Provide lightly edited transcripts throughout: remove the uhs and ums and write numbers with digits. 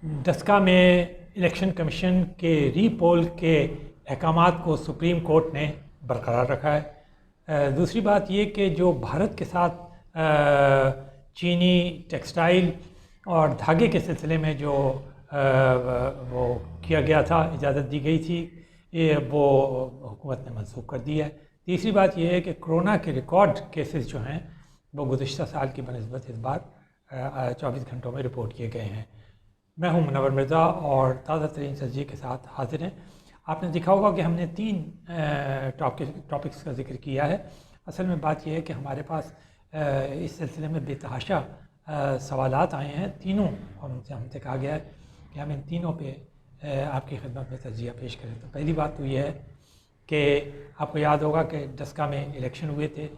ڈسکا میں election commission کے ری پول کے احکامات کو سپریم کورٹ نے برقرار رکھا ہے۔ دوسری بات یہ کہ جو بھارت کے ساتھ چینی ٹیکسٹائل اور دھاگے کے سلسلے میں جو وہ کیا گیا تھا، اجازت دی گئی تھی، یہ وہ حکومت نے منسوخ کر دی ہے۔ تیسری بات یہ ہے کہ کرونا کے ریکارڈ کیسز جو ہیں وہ گزشتہ سال کی بنسبت اس بار 24 گھنٹوں میں رپورٹ کیے گئے ہیں۔ میں ہوں منور مرزا اور تازہ ترین تجزیے کے ساتھ حاضر ہیں۔ آپ نے دیکھا ہوگا کہ ہم نے 3 ٹاپکس کا ذکر کیا ہے۔ اصل میں بات یہ ہے کہ ہمارے پاس اس سلسلے میں بے تحاشا سوالات آئے ہیں، تینوں ہم سے کہا گیا ہے کہ ہم ان تینوں پہ آپ کی خدمت میں تجزیہ پیش کریں۔ تو پہلی بات تو یہ ہے کہ آپ کو یاد ہوگا کہ ڈسکا میں الیکشن ہوئے تھے،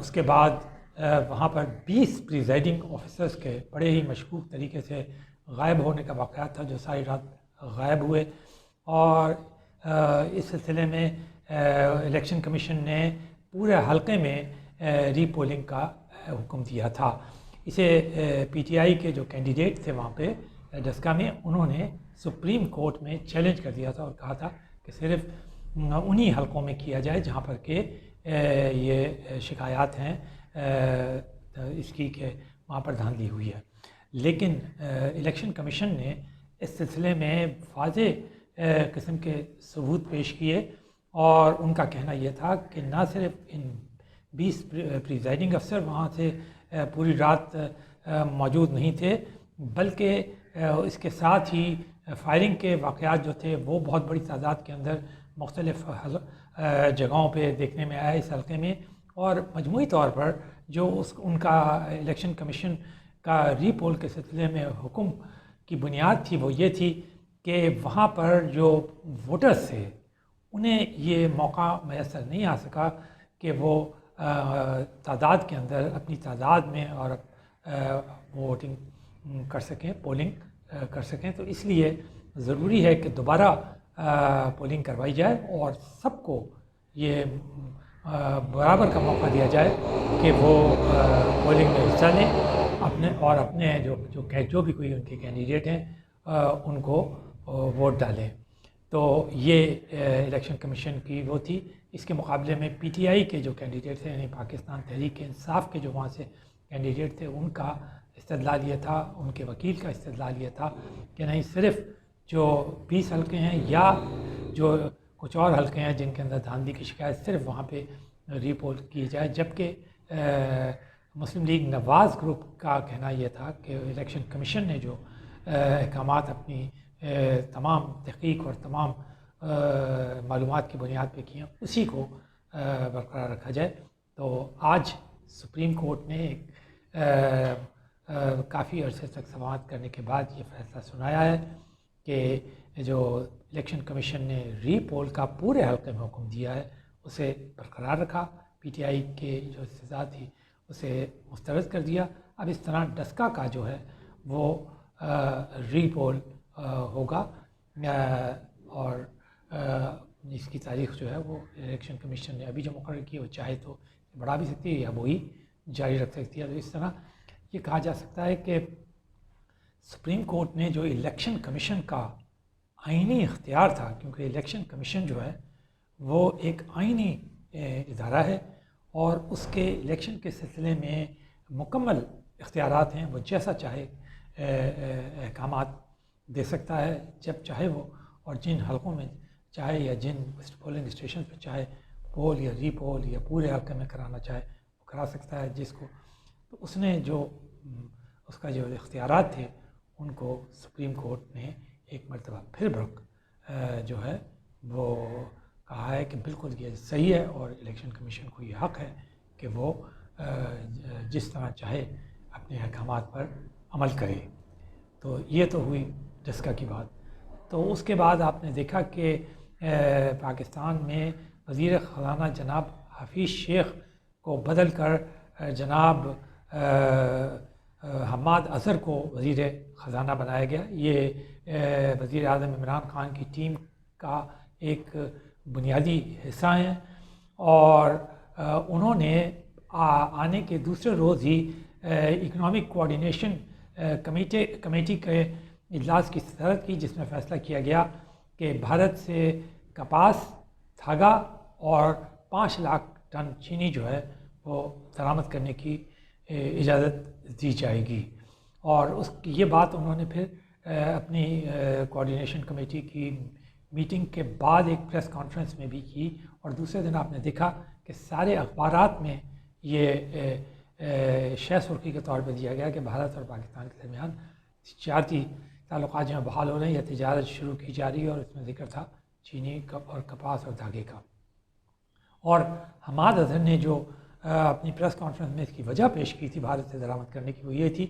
اس کے بعد وہاں پر 20 پریزائڈنگ آفیسرز کے بڑے ہی مشکوک طریقے سے غائب ہونے کا واقعہ تھا، جو ساری رات غائب ہوئے، اور اس سلسلے میں الیکشن کمیشن نے پورے حلقے میں ری پولنگ کا حکم دیا تھا۔ اسے پی ٹی آئی کے جو کینڈیڈیٹ تھے وہاں پہ ڈسکا میں، انہوں نے سپریم کورٹ میں چیلنج کر دیا تھا اور کہا تھا کہ صرف انہی حلقوں میں کیا جائے جہاں پر کہ یہ شکایات ہیں اس کی کہ وہاں پر دھاندلی ہوئی ہے۔ لیکن الیکشن کمیشن نے اس سلسلے میں واضح قسم کے ثبوت پیش کیے، اور ان کا کہنا یہ تھا کہ نہ صرف ان 20 پریزائڈنگ افسر وہاں سے پوری رات موجود نہیں تھے، بلکہ اس کے ساتھ ہی فائرنگ کے واقعات جو تھے وہ بہت بڑی تعداد کے اندر مختلف جگہوں پہ دیکھنے میں آیا اس حلقے میں، اور مجموعی طور پر جو ان کا الیکشن کمیشن کا ری پول کے سلسلے میں حکم کی بنیاد تھی وہ یہ تھی کہ وہاں پر جو ووٹرز تھے انہیں یہ موقع میسر نہیں آ سکا کہ وہ تعداد کے اندر اپنی تعداد میں اور ووٹنگ کر سکیں، پولنگ کر سکیں۔ تو اس لیے ضروری ہے کہ دوبارہ پولنگ کروائی جائے اور سب کو یہ برابر کا موقع دیا جائے کہ وہ پولنگ میں حصہ لیں، اپنے جو بھی کوئی ان کے کینڈیڈیٹ ہیں ان کو ووٹ ڈالیں۔ تو یہ الیکشن کمیشن کی وہ تھی۔ اس کے مقابلے میں پی ٹی آئی کے جو کینڈیڈیٹ تھے، یعنی پاکستان تحریک انصاف کے جو وہاں سے کینڈیڈیٹ تھے، ان کا استدلال یہ تھا، ان کے وکیل کا استدلال یہ تھا کہ نہیں، صرف جو 20 حلقے ہیں یا جو کچھ اور حلقے ہیں جن کے اندر دھاندلی کی شکایت، صرف وہاں پہ ری پول کی جائے، جبکہ مسلم لیگ نواز گروپ کا کہنا یہ تھا کہ الیکشن کمیشن نے جو احکامات اپنی تمام تحقیق اور تمام معلومات کی بنیاد پہ کیے ہیں، اسی کو برقرار رکھا جائے۔ تو آج سپریم کورٹ نے کافی عرصے تک سماعت کرنے کے بعد یہ فیصلہ سنایا ہے کہ جو الیکشن کمیشن نے ری پول کا پورے حلقے میں حکم دیا ہے اسے برقرار رکھا، پی ٹی آئی کے جو سزا تھی اسے مسترد کر دیا۔ اب اس طرح ڈسکا کا جو ہے وہ ری پول ہوگا، اور اس کی تاریخ جو ہے وہ الیکشن کمیشن نے ابھی جو مقرر کی، وہ چاہے تو بڑھا بھی سکتی ہے یا وہی جاری رکھ سکتی ہے۔ تو اس طرح یہ کہا جا سکتا ہے کہ سپریم کورٹ نے جو الیکشن کمیشن کا آئینی اختیار تھا، کیونکہ الیکشن کمیشن جو ہے وہ ایک آئینی ادارہ ہے اور اس کے الیکشن کے سلسلے میں مکمل اختیارات ہیں، وہ جیسا چاہے احکامات دے سکتا ہے جب چاہے وہ، اور جن حلقوں میں چاہے یا جن پولنگ اسٹیشن پہ چاہے پول یا ری پول یا پورے حلقے میں کرانا چاہے وہ کرا سکتا ہے جس کو۔ تو اس نے جو اس کا جو اختیارات تھے ان کو سپریم کورٹ نے ایک مرتبہ پھر جو ہے وہ کہا ہے کہ بالکل یہ صحیح ہے، اور الیکشن کمیشن کو یہ حق ہے کہ وہ جس طرح چاہے اپنے احکامات پر عمل کرے۔ تو یہ تو ہوئی ڈسکا کی بات۔ تو اس کے بعد آپ نے دیکھا کہ پاکستان میں وزیر خزانہ جناب حفیظ شیخ کو بدل کر جناب حماد اظہر کو وزیر خزانہ بنایا گیا۔ یہ وزیر اعظم عمران خان کی ٹیم کا ایک بنیادی حصہ ہیں، اور انہوں نے آنے کے دوسرے روز ہی اکنامک کوآرڈینیشن کمیٹی کے اجلاس کی صدارت کی جس میں فیصلہ کیا گیا کہ بھارت سے کپاس، دھاگا اور 5 لاکھ ٹن چینی جو ہے وہ درآمد کرنے کی اجازت دی جائے گی۔ اور یہ بات انہوں نے پھر اپنی کوآرڈینیشن کمیٹی کی میٹنگ کے بعد ایک پریس کانفرنس میں بھی کی، اور دوسرے دن آپ نے دیکھا کہ سارے اخبارات میں یہ شہ سرخی کے طور پہ دیا گیا کہ بھارت اور پاکستان کے درمیان تجارتی تعلقات جو ہیں بحال ہو رہے ہیں یا تجارت شروع کی جا رہی ہے، اور اس میں ذکر تھا چینی اور کپاس اور دھاگے کا۔ اور حماد اظہر نے جو اپنی پریس کانفرنس میں اس کی وجہ پیش کی تھی بھارت سے درآمد کرنے کی، وہ یہ تھی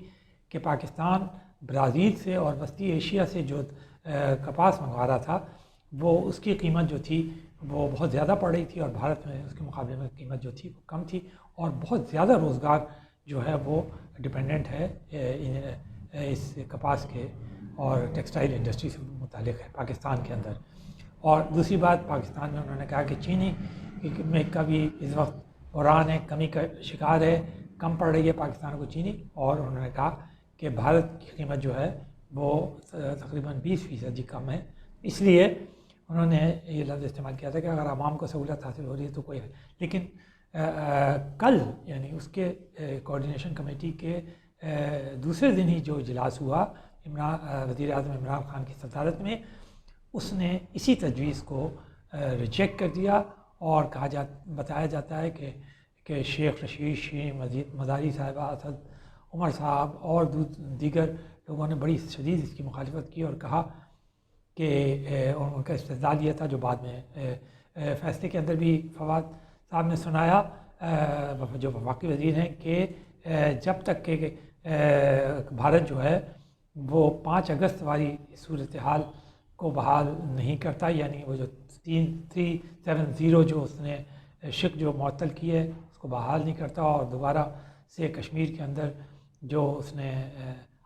کہ پاکستان برازیل سے اور وسطی ایشیا سے جو کپاس منگوا رہا تھا وہ اس کی قیمت جو تھی وہ بہت زیادہ پڑ رہی تھی، اور بھارت میں اس کے مقابلے میں قیمت جو تھی وہ کم تھی، اور بہت زیادہ روزگار جو ہے وہ ڈپینڈنٹ ہے اس کپاس کے اور ٹیکسٹائل انڈسٹری سے متعلق ہے پاکستان کے اندر۔ اور دوسری بات، پاکستان میں انہوں نے کہا کہ چینی میں کا بھی اس وقت بحران ہے، کمی کا شکار ہے، کم پڑ رہی ہے پاکستان کو چینی، اور انہوں نے کہا کہ بھارت کی قیمت جو ہے وہ تقریباً 20% کم ہے۔ اس لیے انہوں نے یہ لفظ استعمال کیا تھا کہ اگر عوام کو سہولت حاصل ہو رہی ہے تو کوئی ہے، لیکن کل یعنی اس کے کوآرڈینیشن کمیٹی کے دوسرے دن ہی جو اجلاس ہوا وزیر اعظم عمران خان کی صدارت میں، اس نے اسی تجویز کو ریجیکٹ کر دیا، اور بتایا جاتا ہے کہ شیخ رشید، شیریں مزاری صاحبہ، اسد عمر صاحب اور دیگر لوگوں نے بڑی شدید اس کی مخالفت کی، اور کہا کہ ان کا استدلال یہ تھا جو بعد میں فیصلے کے اندر بھی فواد صاحب نے سنایا جو وفاقی وزیر ہیں، کہ جب تک کہ بھارت جو ہے وہ 5 اگست والی صورتحال کو بحال نہیں کرتا، یعنی وہ جو 370 جو اس نے شک جو معطل کی ہے اس کو بحال نہیں کرتا، اور دوبارہ سے کشمیر کے اندر جو اس نے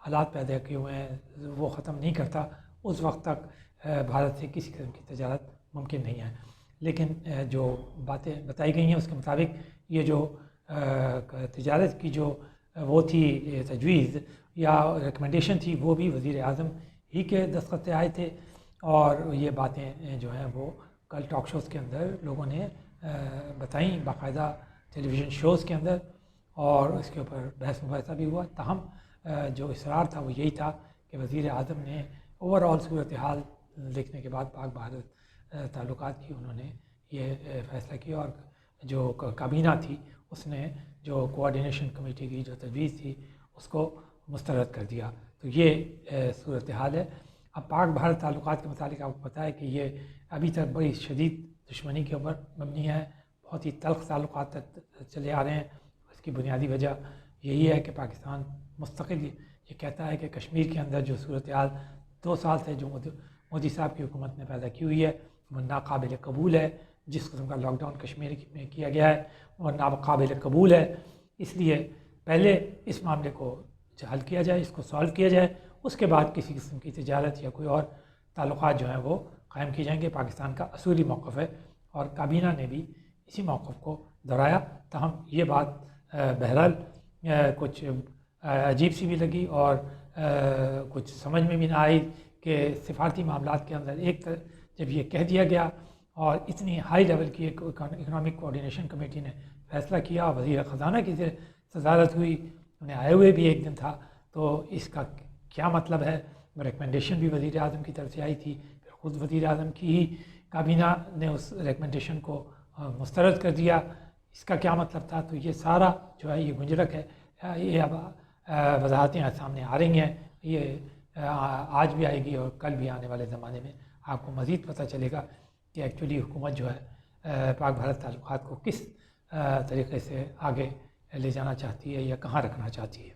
حالات پیدا کیے ہوئے ہیں وہ ختم نہیں کرتا، اس وقت تک بھارت سے کسی قسم کی تجارت ممکن نہیں ہے۔ لیکن جو باتیں بتائی گئی ہیں اس کے مطابق یہ جو تجارت کی جو وہ تھی تجویز یا ریکمنڈیشن تھی، وہ بھی وزیر اعظم ہی کے دستخط سے آئے تھے، اور یہ باتیں جو ہیں وہ کل ٹاک شوز کے اندر لوگوں نے بتائیں، باقاعدہ ٹیلی ویژن شوز کے اندر، اور اس کے اوپر بحث مباحثہ بھی ہوا۔ تاہم جو اصرار تھا وہ یہی تھا کہ وزیر اعظم نے اوور آل صورتحال دیکھنے کے بعد پاک بھارت تعلقات کی انہوں نے یہ فیصلہ کیا، اور جو کابینہ تھی اس نے جو کوآرڈینیشن کمیٹی کی جو تجویز تھی اس کو مسترد کر دیا۔ تو یہ صورتحال ہے۔ اب پاک بھارت تعلقات کے متعلق آپ کو پتہ ہے کہ یہ ابھی تک بڑی شدید دشمنی کے اوپر مبنی ہے، بہت ہی تلخ تعلقات تک چلے آ رہے ہیں۔ اس کی بنیادی وجہ یہی ہے کہ پاکستان مستقل یہ کہتا ہے کہ کشمیر کے اندر جو صورتحال 2 سال سے جو مودی صاحب کی حکومت نے پیدا کی ہوئی ہے وہ ناقابل قبول ہے۔ جس قسم کا لاک ڈاؤن کشمیر میں کیا گیا ہے وہ ناقابل قبول ہے۔ اس لیے پہلے اس معاملے کو حل کیا جائے، اس کو سالو کیا جائے، اس کے بعد کسی قسم کی تجارت یا کوئی اور تعلقات جو ہیں وہ قائم کی جائیں گے۔ پاکستان کا اصولی موقف ہے، اور کابینہ نے بھی اسی موقف کو دہرایا۔ تاہم یہ بات بہرحال کچھ عجیب سی بھی لگی، اور کچھ سمجھ میں بھی نہ آئی کہ سفارتی معاملات کے اندر جب یہ کہہ دیا گیا اور اتنی ہائی لیول کی ایک اکنامک کوآرڈینیشن کمیٹی نے فیصلہ کیا، وزیر خزانہ کی صدارت ہوئی، انہیں آئے ہوئے بھی ایک دن تھا، تو اس کا کیا مطلب ہے؟ ریکمنڈیشن بھی وزیر اعظم کی طرف سے آئی تھی، پھر خود وزیر اعظم کی ہی کابینہ نے اس ریکمنڈیشن کو مسترد کر دیا، اس کا کیا مطلب تھا؟ تو یہ سارا جو ہے یہ گنجرک ہے، یہ اب وضاحتیں سامنے آ رہی ہیں، یہ آج بھی آئے گی اور کل بھی آنے والے زمانے میں آپ کو مزید پتہ چلے گا کہ ایکچولی حکومت جو ہے پاک بھارت تعلقات کو کس طریقے سے آگے لے جانا چاہتی ہے یا کہاں رکھنا چاہتی ہے۔